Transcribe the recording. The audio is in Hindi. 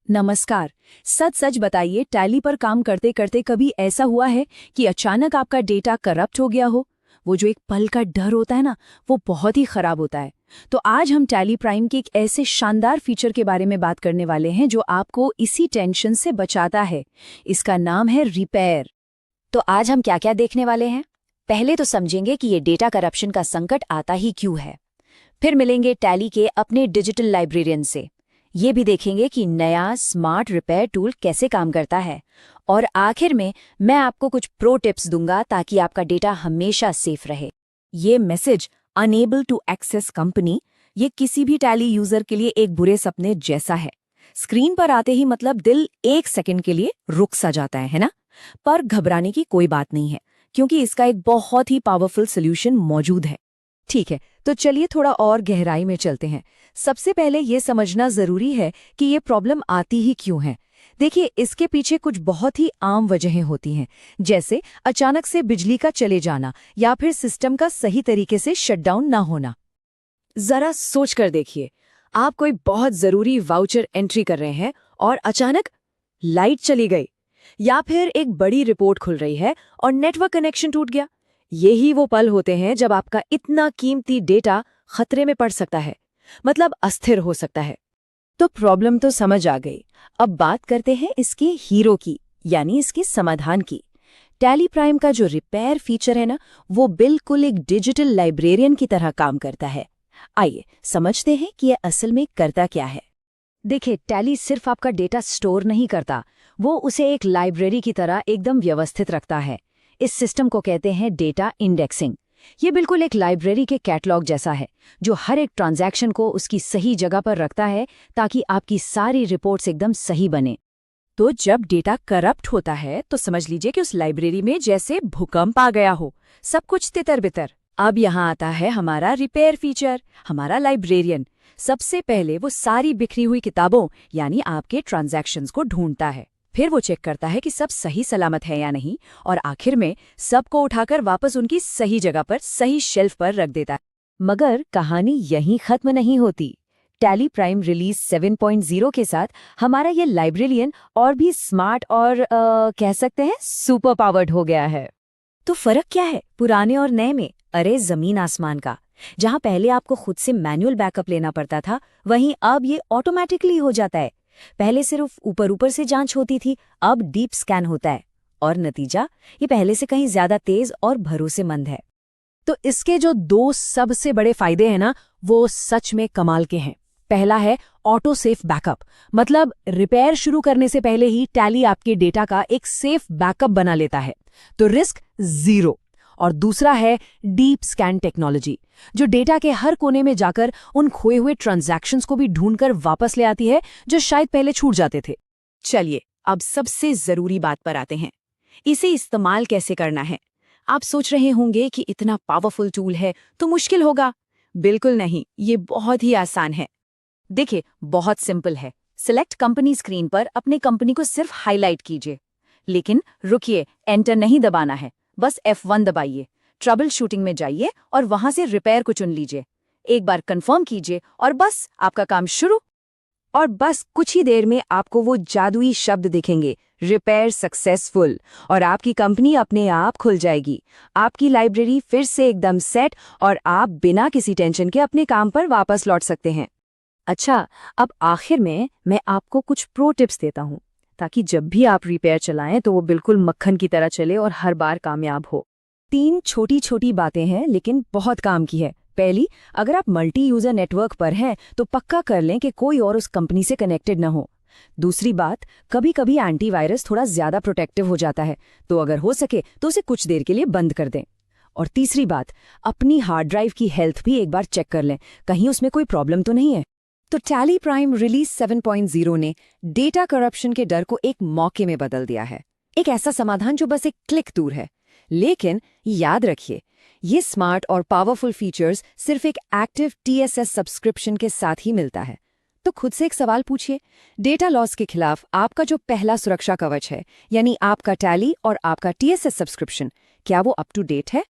नमस्कार। सच सच बताइए, टैली पर काम करते करते कभी ऐसा हुआ है कि अचानक आपका डेटा करप्ट हो गया हो? वो जो एक पल का डर होता है ना, वो बहुत ही खराब होता है। तो आज हम टैली प्राइम के एक ऐसे शानदार फीचर के बारे में बात करने वाले हैं जो आपको इसी टेंशन से बचाता है। इसका नाम है रिपेयर। तो आज हम क्या क्या देखने वाले हैं? पहले तो समझेंगे कि ये डेटा करप्शन का संकट आता ही क्यों है। फिर मिलेंगे टैली के अपने डिजिटल लाइब्रेरियन से। ये भी देखेंगे कि नया स्मार्ट रिपेयर टूल कैसे काम करता है। और आखिर में मैं आपको कुछ प्रो टिप्स दूंगा ताकि आपका डेटा हमेशा सेफ रहे। ये message enable to access company, ये किसी भी टैली यूजर के लिए एक बुरे सपने जैसा है। स्क्रीन पर आते ही मतलब दिल एक सेकंड के लिए रुक सा जाता है ना? पर घबराने की कोई बात नहीं है, क्योंकि इसका एक बहुत ही पावरफुल सोल्यूशन मौजूद है। ठीक है, तो चलिए थोड़ा और गहराई में चलते हैं। सबसे पहले ये समझना जरूरी है कि ये प्रॉब्लम आती ही क्यों है। देखिए, इसके पीछे कुछ बहुत ही आम वजहें होती हैं, जैसे अचानक से बिजली का चले जाना या फिर सिस्टम का सही तरीके से शटडाउन ना होना। जरा सोच कर देखिए, आप कोई बहुत जरूरी वाउचर एंट्री कर रहे हैं और अचानक लाइट चली गई, या फिर एक बड़ी रिपोर्ट खुल रही है और नेटवर्क कनेक्शन टूट गया। यही वो पल होते हैं जब आपका इतना कीमती डेटा खतरे में पड़ सकता है, मतलब अस्थिर हो सकता है। तो प्रॉब्लम तो समझ आ गई। अब बात करते हैं इसके हीरो की, यानी इसके समाधान की। टैली प्राइम का जो रिपेयर फीचर है ना, वो बिल्कुल एक डिजिटल लाइब्रेरियन की तरह काम करता है। आइए समझते हैं कि यह असल में करता क्या है। देखिए, टैली सिर्फ आपका डेटा स्टोर नहीं करता, वो उसे एक लाइब्रेरी की तरह एकदम व्यवस्थित रखता है। इस सिस्टम को कहते हैं डेटा इंडेक्सिंग। ये बिल्कुल एक लाइब्रेरी के कैटलॉग जैसा है, जो हर एक ट्रांजैक्शन को उसकी सही जगह पर रखता है ताकि आपकी सारी रिपोर्ट्स एकदम सही बने। तो जब डेटा करप्ट होता है तो समझ लीजिए कि उस लाइब्रेरी में जैसे भूकंप आ गया हो, सब कुछ तितर-बितर। अब यहाँ आता है हमारा रिपेयर फीचर, हमारा लाइब्रेरियन। सबसे पहले वो सारी बिखरी हुई किताबों यानी आपके ट्रांजैक्शंस को ढूंढता है। फिर वो चेक करता है कि सब सही सलामत है या नहीं, और आखिर में सबको उठाकर वापस उनकी सही जगह पर, सही शेल्फ पर रख देता है। मगर कहानी यहीं खत्म नहीं होती। टैली प्राइम रिलीज 7.0 के साथ हमारा ये लाइब्रेरियन और भी स्मार्ट और कह सकते हैं सुपर पावर्ड हो गया है। तो फर्क क्या है पुराने और नए में? अरे जमीन आसमान का। जहां पहले आपको खुद से मैनुअल बैकअप लेना पड़ता था, वहीं अब ये ऑटोमेटिकली हो जाता है। पहले सिर्फ ऊपर ऊपर से जांच होती थी, अब डीप स्कैन होता है, और नतीजा ये पहले से कहीं ज्यादा तेज और भरोसेमंद है। तो इसके जो दो सबसे बड़े फायदे हैं ना, वो सच में कमाल के हैं। पहला है ऑटो सेफ बैकअप, मतलब रिपेयर शुरू करने से पहले ही टैली आपके डेटा का एक सेफ बैकअप बना लेता है, तो रिस्क जीरो। और दूसरा है डीप स्कैन टेक्नोलॉजी, जो डेटा के हर कोने में जाकर उन खोए हुए ट्रांजैक्शंस को भी ढूंढकर वापस ले आती है, जो शायद पहले छूट जाते थे। चलिए, अब सबसे जरूरी बात पर आते हैं, इसे इस्तेमाल कैसे करना है। आप सोच रहे होंगे कि इतना पावरफुल टूल है तो मुश्किल होगा। बिल्कुल नहीं, ये बहुत ही आसान है। देखिए, बहुत सिंपल है। सिलेक्ट कंपनी स्क्रीन पर अपने कंपनी को सिर्फ हाईलाइट कीजिए। लेकिन रुकिए, एंटर नहीं दबाना है, बस F1 दबाइए। ट्रबल शूटिंग में जाइए और वहां से रिपेयर को चुन लीजिए। एक बार कंफर्म कीजिए और बस आपका काम शुरू। और बस कुछ ही देर में आपको वो जादुई शब्द दिखेंगे, रिपेयर सक्सेसफुल, और आपकी कंपनी अपने आप खुल जाएगी। आपकी लाइब्रेरी फिर से एकदम सेट, और आप बिना किसी टेंशन के अपने काम पर वापस लौट सकते हैं। अच्छा, अब आखिर में मैं आपको कुछ प्रो टिप्स देता हूँ, ताकि जब भी आप रिपेयर चलाएं तो वो बिल्कुल मक्खन की तरह चले और हर बार कामयाब हो। 3 छोटी छोटी बातें हैं, लेकिन बहुत काम की है। पहली, अगर आप मल्टी यूजर नेटवर्क पर हैं तो पक्का कर लें कि कोई और उस कंपनी से कनेक्टेड न हो। दूसरी बात, कभी कभी एंटीवायरस थोड़ा ज्यादा प्रोटेक्टिव हो जाता है, तो अगर हो सके तो उसे कुछ देर के लिए बंद कर दें। और तीसरी बात, अपनी हार्ड ड्राइव की हेल्थ भी एक बार चेक कर लें, कहीं उसमें कोई प्रॉब्लम तो नहीं है। तो टैली प्राइम रिलीज 7.0 ने डेटा करप्शन के डर को एक मौके में बदल दिया है। एक ऐसा समाधान जो बस एक क्लिक दूर है। लेकिन याद रखिए, ये स्मार्ट और पावरफुल फीचर्स सिर्फ एक एक्टिव TSS सब्सक्रिप्शन के साथ ही मिलता है। तो खुद से एक सवाल पूछिए, डेटा लॉस के खिलाफ आपका जो पहला सुरक्षा कवच है, यानी आपका टैली और आपका TSS सब्सक्रिप्शन, क्या वो अप टू डेट है?